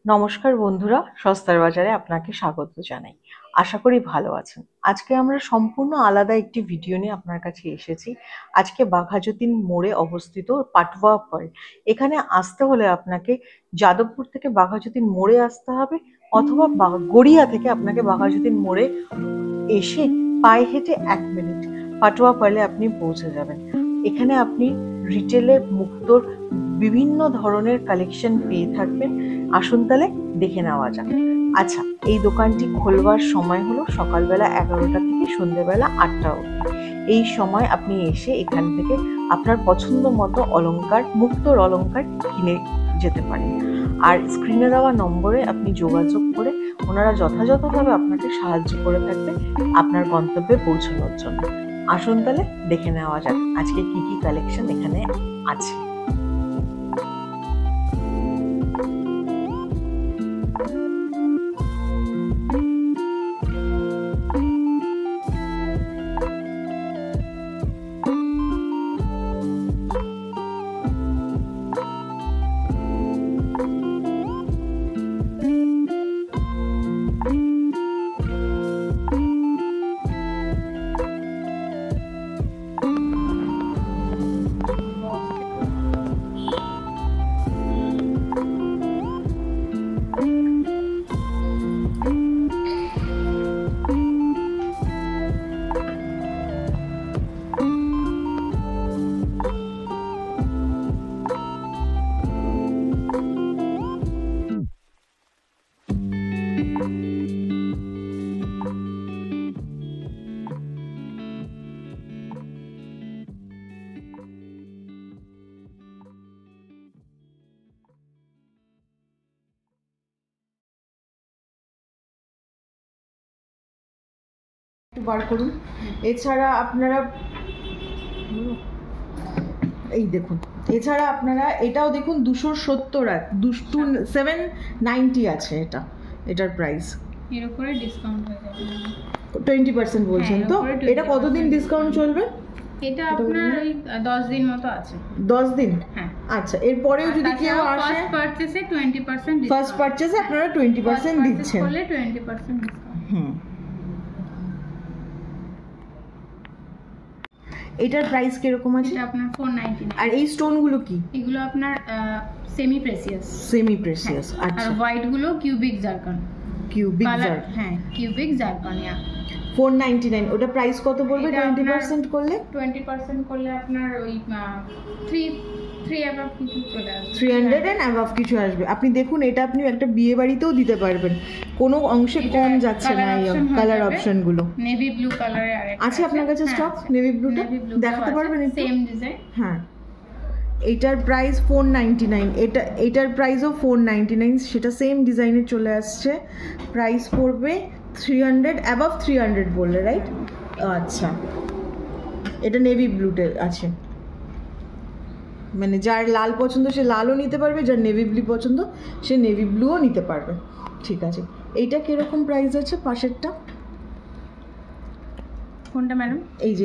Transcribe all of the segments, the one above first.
নমস্কার বন্ধুরা, সস্তার বাজারে আপনাকে স্বাগত জানাই। আশা করি ভালো আছেন। আজকে আমরা সম্পূর্ণ আলাদা একটি ভিডিও নিয়ে আপনার কাছে এসেছি। আজকে বাঘাযতীন মোড়ে অবস্থিত পাটুয়া পার্ল। এখানে আসতে হলে আপনাকে যাদবপুর থেকে বাঘাযতীন মোড়ে আসতে হবে, অথবা গড়িয়া থেকে আপনাকে বাঘাযতীন মোড়ে এসে পায়ে হেঁটে 1 মিনিট পাটুয়া পার্লে আপনি পৌঁছে যাবেন। এখানে আপনি রিটেলে মুক্তোর বিভিন্ন ধরনের কালেকশন পেয়ে থাকবেন। আসুন তাহলে দেখে নেওয়া যাক। আচ্ছা, এই দোকানটি খোলবার সময় হলো সকালবেলা 11টা থেকে সন্ধ্যেবেলা 8টা অবধি। এই সময় আপনি এসে এখান থেকে আপনার পছন্দ মতো অলংকার, মুক্তোর অলংকার কিনে যেতে পারেন। আর স্ক্রিনে দেওয়া নম্বরে আপনি যোগাযোগ করে ওনারা যথাযথভাবে আপনাকে সাহায্য করে থাকবে আপনার গন্তব্যে পৌঁছানোর জন্য। আসুন তাহলে দেখে নেওয়া যাক আজকে কি কি কালেকশন এখানে আছে। একটু বার করুন। এছাড়া আপনারা এই দেখুন, এছাড়া আপনারা এটাও দেখুন 270 790 আছে। এটার প্রাইস এর উপরে ডিসকাউন্ট হয়ে যাবে 20% বলছেন তো? এটা কতদিন ডিসকাউন্ট চলবে? এটা আপনার ওই 10 দিন মতো আছে। 10 দিন? হ্যাঁ। আচ্ছা, এরপরেও যদি কেউ আসে ফার্স্ট পারচেজে 20% ডিসকাউন্ট। ফার্স্ট পারচেজে আপনারা 20% দিচ্ছেন। করলে 20% ডিসকাউন্ট। এটার প্রাইস কিরকম আছে? এটা আপনার 499। আর এই স্টোন গুলো কি? এগুলো আপনার সেমি প্রেসিয়াস। সেমি প্রেসিয়াস, আচ্ছা। আর হোয়াইট গুলো কিউবিক জারকন। কিউবিক জারকন, হ্যাঁ, কিউবিক জারকনিয়া। 499। ওটা প্রাইস কত পড়বে 20% করলে? 20% করলে আপনার ওই 3 অ্যাবাভ কিছু চলে আসবে। 300 এন্ড অ্যাবাভ কিছু আসবে। আপনি দেখুন, এটা আপনি একটা বিয়ে বাড়িতেও দিতে পারবেন, কোনো অংশে কম যাচ্ছে না। এই কালার অপশন গুলো নেভি ব্লু কালারে আছে আপনার কাছে স্টক? নেভি ব্লুটা দেখাতে পারবেন একটু? Same design. হ্যাঁ, এটার প্রাইস 499। এটার প্রাইসও 499, সেটা সেম ডিজাইনে চলে আসছে। প্রাইস পড়বে 300 অ্যাবাভ 300 বললে, রাইট? আচ্ছা, এটা নেভি ব্লুতে আছে, মানে যার লাল পছন্দ সে লালও নিতে পারবে, যার নেভি ব্লু পছন্দ সে নেভি ব্লুও নিতে পারবে। ঠিক আছে, এইটা কিরকম প্রাইস আছে পাশেরটা? কোনটা ম্যাডাম? এই যে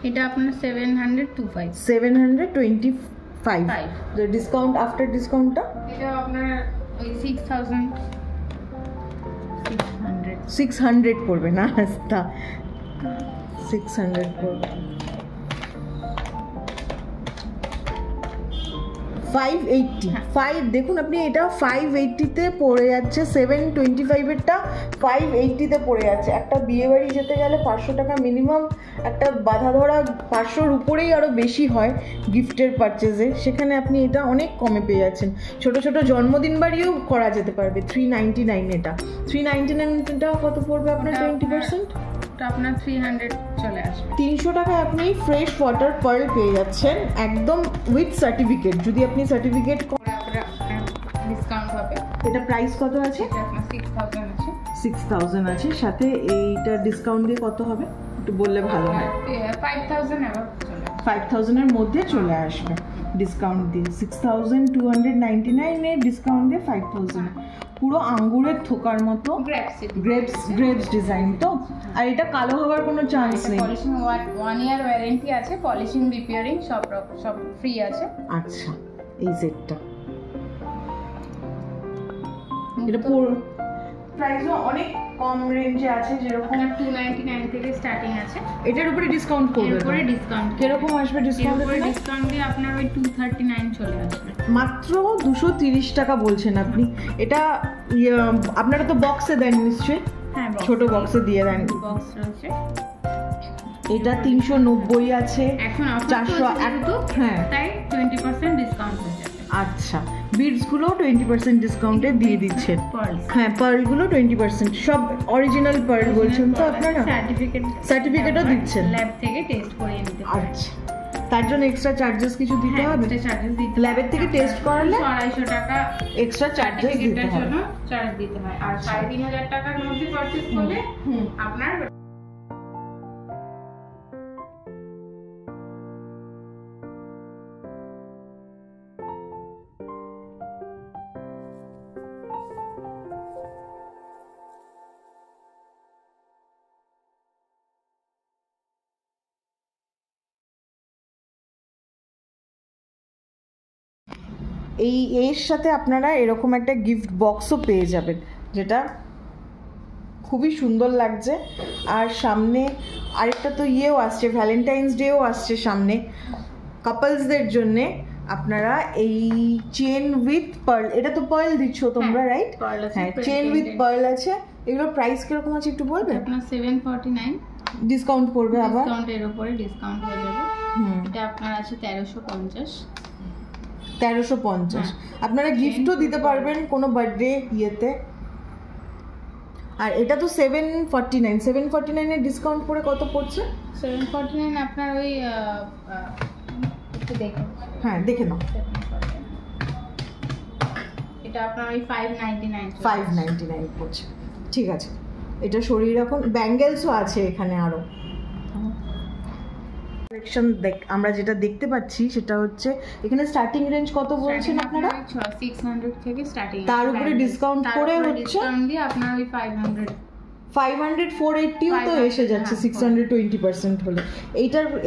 এটা আপনার 725। 725। দ্য ডিসকাউন্ট, আফটার ডিসকাউন্টটা এটা আপনার ওই 600 পড়বে না? 600 পড়বে। 580। দেখুন আপনি, এটা 580-তে পড়ে যাচ্ছে। 725-এরটা 580-তে পড়ে যাচ্ছে। একটা বিয়ে বাড়ি যেতে গেলে 500 টাকা মিনিমাম একটা বাধা ধরা, 500-র উপরেই আরও বেশি হয় গিফটের পারচেজে। সেখানে আপনি এটা অনেক কমে পেয়ে যাচ্ছেন। ছোট ছোট জন্মদিন বাড়িও করা যেতে পারবে। 399 এটা। 399-টা কত পড়বে আপনার 20%? আপনার 300 চলে আসবে। 300 টাকায় আপনি ফ্রেশ ওয়াটার পার্ল পেয়ে যাচ্ছেন, একদম উইথ সার্টিফিকেট। যদি আপনি সার্টিফিকেট ডিসকাউন্ট হবে। এটা প্রাইস কত আছে? এটা আপনার 6000 আছে। 6000 আছে, সাথে এইটা ডিসকাউন্ট দিয়ে কত হবে একটু বললে ভালো হয়। 5000 এর 5000-এর মধ্যে চলে আসবে ডিসকাউন্ট দিয়ে। 6299 এর ডিসকাউন্ট দিয়ে 5000। পুরো আঙ্গুরের থোকার মতো গ্রেপস ডিজাইন তো। আর এটা কালো হওয়ার কোনো চান্স নেই। পলিশিং 1 ইয়ার ওয়ারেন্টি আছে, পলিশিং রিপেয়ারিং সব ফ্রি আছে। আচ্ছা, এই সেটটা এটা প্রাইসও অনেক কম রেঞ্জে আছে, যেরকম 299 থেকে স্টার্টিং আছে। এটার উপরে ডিসকাউন্ট করবে? এর উপরে ডিসকাউন্ট কিরকম আসবে ডিসকাউন্ট? এর উপরে ডিসকাউন্ট দিয়ে আপনার ওই 239 চলে আসবে। মাত্র 230 টাকা বলছেন আপনি। এটা আপনারা তো বক্সে দেন নিশ্চয়ই? হ্যাঁ, ছোট বক্সে দিয়ে দেন। বক্স রয়েছে। এটা 390 আছে, এখন 400। হ্যাঁ, তাই 20% ডিসকাউন্ট হয়ে যাবে। আচ্ছা, বিডস গুলো 20% ডিসকাউন্টে দিয়ে দিচ্ছেন। হ্যাঁ, পার্ল গুলো 20%, সব অরিজিনাল পার্ল বলছেন তো আপনারা? সার্টিফিকেটও দিচ্ছেন? ল্যাব থেকে টেস্ট করে নিতে পারেন। আচ্ছা, তার জন্য এক্সট্রা চার্জেস কিছু দিতে হবে? এক্সট্রা চার্জেস দিতে হবে। ল্যাবের থেকে টেস্ট করালে 250 টাকা এক্সট্রা চার্জেস দিতে হবে। জন্য চার্জ দিতে হয়। আর 3500 টাকার মধ্যে পারচেজ করলে আপনার এর সাথে আপনারা এরকম একটা গিফট বক্সও পেয়ে যাবেন, যেটা খুবই সুন্দর লাগছে। আর সামনে আরেকটা তো ইয়েও আসছে, ভ্যালেন্টাইন্স ডেও আসছে সামনে, কাপলসদের জন্যে আপনারা এই চেন উইথ পার্ল, এটা তো পার্ল দিচ্ছ তোমরা, রাইট? হ্যাঁ, চেন উইথ পার্ল আছে। এগুলোর প্রাইস কিরকম আছে একটু বলবে? আপনার 749 ডিসকাউন্ট পড়বে আবার? ডিসকাউন্টের উপরে ডিসকাউন্ট হয়ে যাবে। এটা আপনার আছে 1350। 1350। আপনারা গিফটও দিতে পারবেন কোনো বার্থডে ইয়েতে। আর এটা তো 749 এর ডিসকাউন্ট পড়ে কত পড়ছে? 749 আপনার ওই একটু দেখুন। হ্যাঁ, দেখে নাও। এটা আপনার ওই 599 পড়ছে। ঠিক আছে, এটা সরিয়ে রাখুন। ব্যাঙ্গেলসও আছে এখানে আরো কালেকশন। আমরা যেটা দেখতে পাচ্ছি সেটা হচ্ছে এখানে স্টার্টিং রেঞ্জ কত বলছেন আপনারা? 600 থেকে স্টার্টিং। তার উপরে ডিসকাউন্ট করে হচ্ছে ডিসকাউন্ট দিয়ে আপনার ওই 500 480ও তো এসে যাচ্ছে 620% হলে।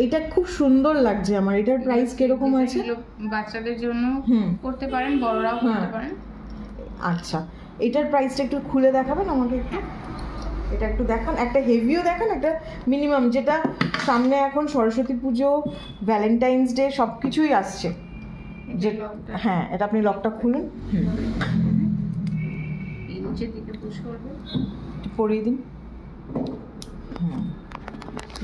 এটা খুব সুন্দর লাগছে আমার। এটার প্রাইস কিরকম আছে? বাচ্চাদের জন্য করতে পারেন, বড়রাও করতে পারেন। আচ্ছা, এটার প্রাইসটা একটু খুলে দেখাবেন আমাকে একটু? এটা একটু দেখান, একটা হেভিও দেখান, একটা মিনিমাম, যেটা সামনে এখন সরস্বতী পুজো, ভ্যালেন্টাইন্স ডে সব কিছুই আসছে। যে হ্যাঁ, এটা আপনি লকটা খুলুন, নিচের দিকে পুশ করবেন, পরিয়ে দিন।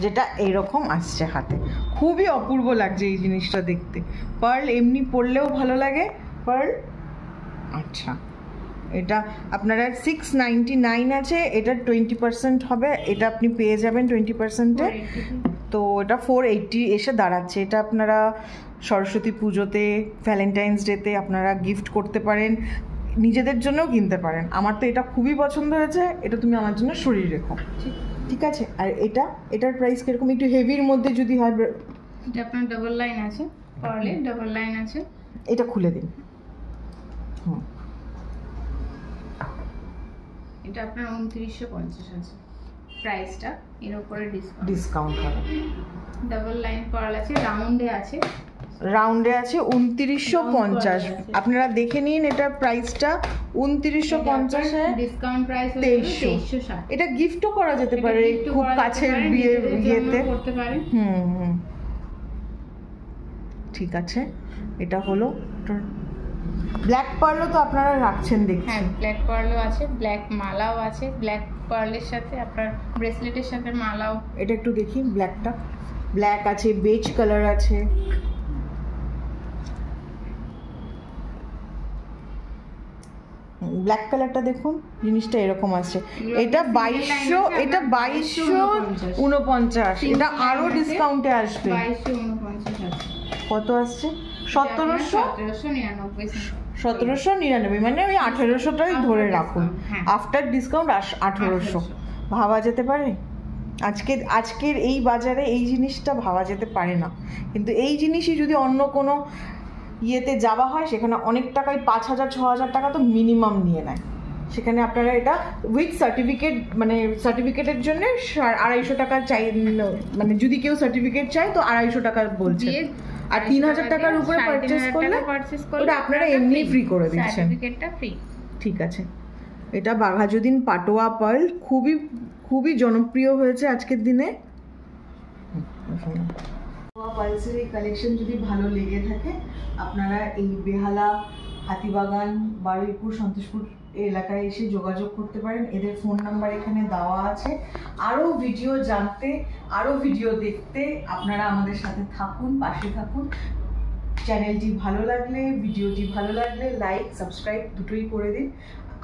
যেটা এইরকম আসছে হাতে, খুবই অপূর্ব লাগছে এই জিনিসটা দেখতে। পার্ল এমনি পরলেও ভালো লাগে পার্ল। আচ্ছা, এটা আপনারা 699 আছে, এটা 20% হবে। এটা আপনি পেয়ে যাবেন 20%-এ। তো এটা 480 এসে দাঁড়াচ্ছে। এটা আপনারা সরস্বতী পুজোতে, ভ্যালেন্টাইন্স ডেতে আপনারা গিফট করতে পারেন, নিজেদের জন্যও কিনতে পারেন। আমার তো এটা খুবই পছন্দ হয়েছে। এটা তুমি আমার জন্য সরিয়ে রেখো, ঠিক আছে? আর এটার প্রাইস কিরকম? একটু হেভির মধ্যে যদি হয়। এটা আপনার ডাবল লাইন আছে, পার্লে ডাবল লাইন আছে। এটা খুলে দিন। এটা আপনার 2950 আছে প্রাইসটা। এর উপরে ডিসকাউন্ট হবে। ডাবল লাইন পার্ল আছে, রাউন্ডে আছে। 2950। আপনারা দেখে নিন এটার প্রাইসটা। 2950-এ ডিসকাউন্ট প্রাইস 2360। এটা গিফটও করা যেতে পারে খুব কাছের বিয়েতে করতে পারেন। ঠিক আছে, এটা হলো। ব্ল্যাক পার্লও তো আপনারা রাখছেন দেখছি। হ্যাঁ, ব্ল্যাক পার্লও আছে, ব্ল্যাক মালাও আছে। ব্ল্যাক পার্লের সাথে আপনার ব্রেসলেটের সাথে মালাও। এটা একটু দেখি, ব্ল্যাকটা। ব্ল্যাক আছে, বেজ কালার আছে। ব্ল্যাক কালারটা দেখুন, জিনিসটা এরকম আছে। এটা 2200, এটা 2249। এটা আরো ডিসকাউন্টে আসবে। 2249 আছে। কত আসছে? 1799, মানে ওই 1800টাই ধরে রাখুন। আফটার ডিসকাউন্ট 1800 ভাবা যেতে পারে? আজকের এই বাজারে এই জিনিসটা ভাবা যেতে পারে না। কিন্তু এই জিনিসই যদি অন্য কোনো ইয়েতে যাওয়া হয়, সেখানে অনেক টাকায় 5000-6000 টাকা তো মিনিমাম নিয়ে নেয়। সেখানে আপনারা এটা উইথ সার্টিফিকেট, মানে সার্টিফিকেটের জন্য 250 টাকা চাই, মানে যদি কেউ সার্টিফিকেট চায় তো 250 টাকা বলছে। আর 3000 টাকার উপরে পারচেজ করলে ওটা আপনারা এমনি ফ্রি করে দিচ্ছেন। সার্টিফিকেটটা ফ্রি। ঠিক আছে, এটা বাঘাযতীন পাটোয়া পার্ল, খুবই খুবই জনপ্রিয় হয়েছে আজকের দিনে। পাটোয়া পার্লসের এই কালেকশন যদি ভালো লেগে থাকে, আপনারা এই বেহালা, হাতিবাগান, বারুইপুর, সন্তোষপুর এলাকায় এসে যোগাযোগ করতে পারেন। এদের ফোন নাম্বার এখানে দেওয়া আছে। আরও ভিডিও জানতে, আরও ভিডিও দেখতে আপনারা আমাদের সাথে থাকুন, পাশে থাকুন। চ্যানেলটি ভালো লাগলে, ভিডিওটি ভালো লাগলে লাইক, সাবস্ক্রাইব দুটোই করে দিন।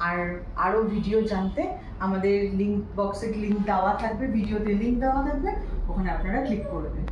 আর আরও ভিডিও জানতে আমাদের লিঙ্ক বক্সে লিঙ্ক দেওয়া থাকবে, ভিডিওতে লিঙ্ক দেওয়া থাকবে, ওখানে আপনারা ক্লিক করে দিন।